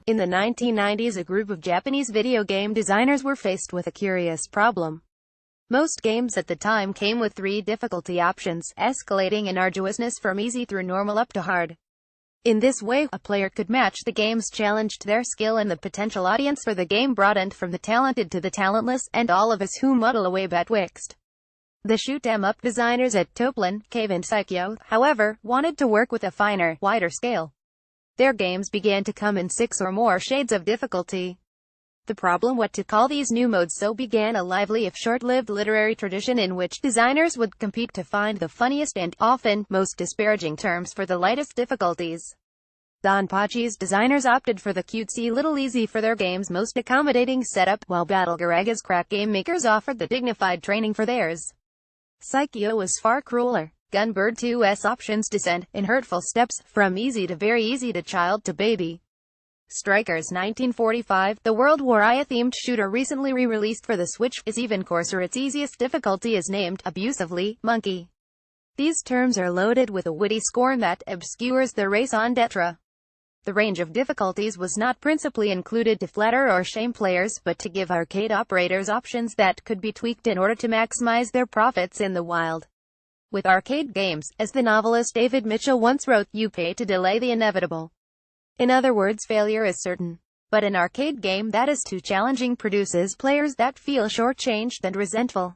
In the 1990s, a group of Japanese video game designers were faced with a curious problem. Most games at the time came with 3 difficulty options, escalating in arduousness from easy through normal up to hard. In this way, a player could match the game's challenge to their skill, and the potential audience for the game broadened from the talented to the talentless, and all of us who muddle away betwixt. The shoot-'em-up designers at Toplin, Cave and Psycho, however, wanted to work with a finer, wider scale. Their games began to come in 6 or more shades of difficulty. The problem what to call these new modes so began a lively if short-lived literary tradition in which designers would compete to find the funniest and, often, most disparaging terms for the lightest difficulties. Donpachi's designers opted for the cutesy little easy for their game's most accommodating setup, while Battleground's crack game makers offered the dignified training for theirs. Psycho was far crueler. Gunbird 2's options descend, in hurtful steps, from easy to very easy to child to baby. Strikers 1945, the World War I-themed shooter recently re-released for the Switch, is even coarser. Its easiest difficulty is named, abusively, Monkey. These terms are loaded with a witty scorn that obscures the raison d'etre. The range of difficulties was not principally included to flatter or shame players, but to give arcade operators options that could be tweaked in order to maximize their profits in the wild. With arcade games, as the novelist David Mitchell once wrote, you pay to delay the inevitable. In other words, failure is certain. But an arcade game that is too challenging produces players that feel shortchanged and resentful.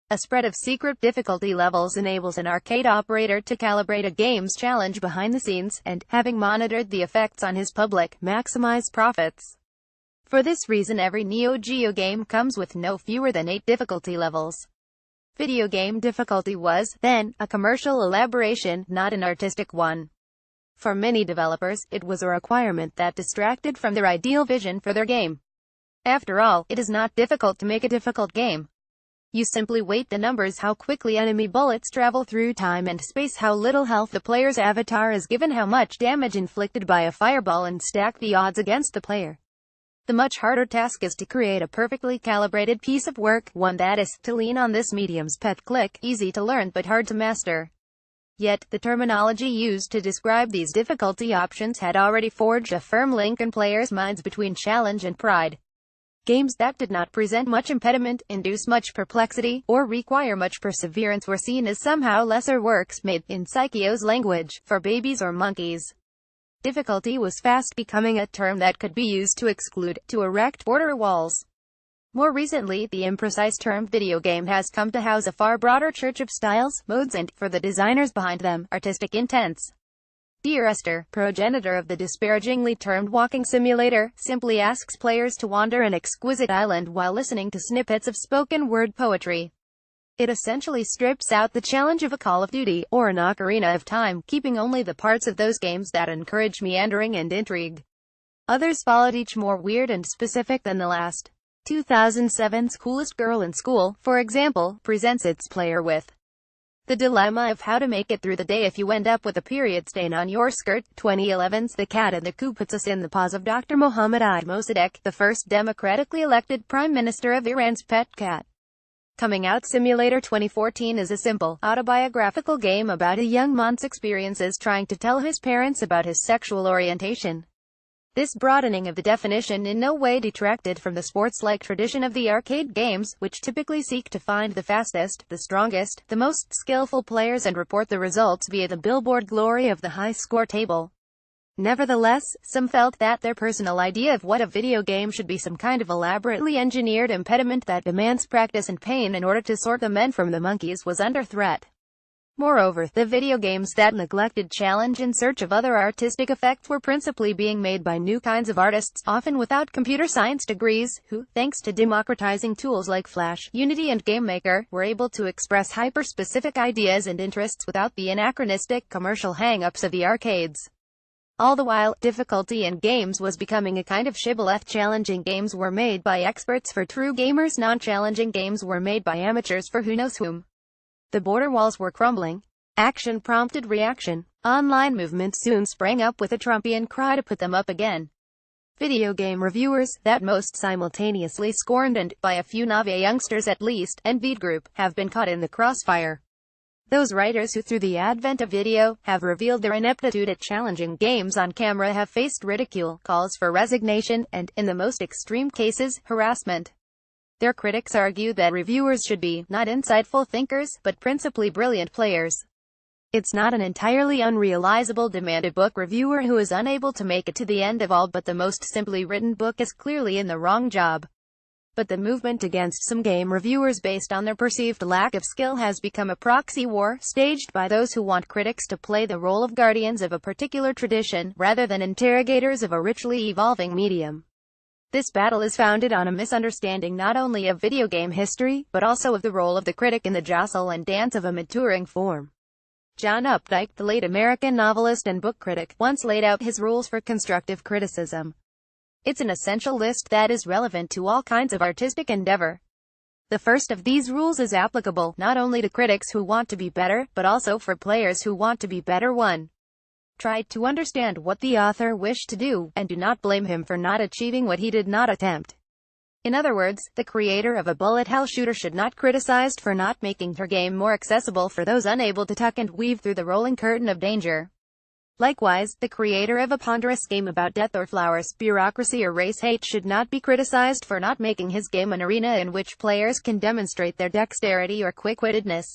A spread of secret difficulty levels enables an arcade operator to calibrate a game's challenge behind the scenes, and, having monitored the effects on his public, maximize profits. For this reason, every Neo Geo game comes with no fewer than 8 difficulty levels. Video game difficulty was, then, a commercial elaboration, not an artistic one. For many developers, it was a requirement that distracted from their ideal vision for their game. After all, it is not difficult to make a difficult game. You simply weight the numbers, how quickly enemy bullets travel through time and space, how little health the player's avatar is given, how much damage inflicted by a fireball, and stack the odds against the player. The much harder task is to create a perfectly calibrated piece of work, one that is, to lean on this medium's pet click, easy to learn but hard to master. Yet, the terminology used to describe these difficulty options had already forged a firm link in players' minds between challenge and pride. Games that did not present much impediment, induce much perplexity, or require much perseverance were seen as somehow lesser works made, in Psycho's language, for babies or monkeys. Difficulty was fast becoming a term that could be used to exclude, to erect border walls. More recently, the imprecise term video game has come to house a far broader church of styles, modes and, for the designers behind them, artistic intents. Dear Esther, progenitor of the disparagingly termed walking simulator, simply asks players to wander an exquisite island while listening to snippets of spoken-word poetry. It essentially strips out the challenge of a Call of Duty, or an Ocarina of Time, keeping only the parts of those games that encourage meandering and intrigue. Others followed, each more weird and specific than the last. 2007's Coolest Girl in School, for example, presents its player with the dilemma of how to make it through the day if you end up with a period stain on your skirt. 2011's The Cat and the Coup puts us in the paws of Dr. Mohammad I. Mossadegh, the first democratically elected Prime Minister of Iran's pet cat. Coming Out Simulator 2014 is a simple, autobiographical game about a young man's experiences trying to tell his parents about his sexual orientation. This broadening of the definition in no way detracted from the sports-like tradition of the arcade games, which typically seek to find the fastest, the strongest, the most skillful players and report the results via the billboard glory of the high score table. Nevertheless, some felt that their personal idea of what a video game should be some kind of elaborately engineered impediment that demands practice and pain in order to sort the men from the monkeys was under threat. Moreover, the video games that neglected challenge in search of other artistic effects were principally being made by new kinds of artists, often without computer science degrees, who, thanks to democratizing tools like Flash, Unity and GameMaker, were able to express hyper-specific ideas and interests without the anachronistic commercial hang-ups of the arcades. All the while, difficulty in games was becoming a kind of shibboleth. Challenging games were made by experts for true gamers, non-challenging games were made by amateurs for who knows whom. The border walls were crumbling. Action prompted reaction. Online movements soon sprang up with a Trumpian cry to put them up again. Video game reviewers, that most simultaneously scorned and, by a few Na'vi youngsters at least, envied group, have been caught in the crossfire. Those writers who, through the advent of video, have revealed their ineptitude at challenging games on camera have faced ridicule, calls for resignation, and, in the most extreme cases, harassment. Their critics argue that reviewers should be, not insightful thinkers, but principally brilliant players. It's not an entirely unrealizable demand. A book reviewer who is unable to make it to the end of all but the most simply written book is clearly in the wrong job. But the movement against some game reviewers based on their perceived lack of skill has become a proxy war, staged by those who want critics to play the role of guardians of a particular tradition, rather than interrogators of a richly evolving medium. This battle is founded on a misunderstanding not only of video game history, but also of the role of the critic in the jostle and dance of a maturing form. John Updike, the late American novelist and book critic, once laid out his rules for constructive criticism. It's an essential list that is relevant to all kinds of artistic endeavor. The first of these rules is applicable, not only to critics who want to be better, but also for players who want to be better. 1. Try to understand what the author wished to do, and do not blame him for not achieving what he did not attempt. In other words, the creator of a bullet hell shooter should not be criticized for not making her game more accessible for those unable to tuck and weave through the rolling curtain of danger. Likewise, the creator of a ponderous game about death or flowers, bureaucracy or race hate should not be criticized for not making his game an arena in which players can demonstrate their dexterity or quick-wittedness.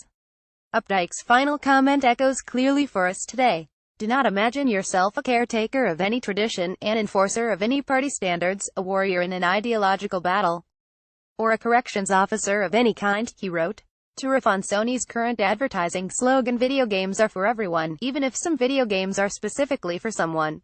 Updike's final comment echoes clearly for us today. Do not imagine yourself a caretaker of any tradition, an enforcer of any party standards, a warrior in an ideological battle, or a corrections officer of any kind, he wrote. To riff on Sony's current advertising slogan, video games are for everyone, even if some video games are specifically for someone.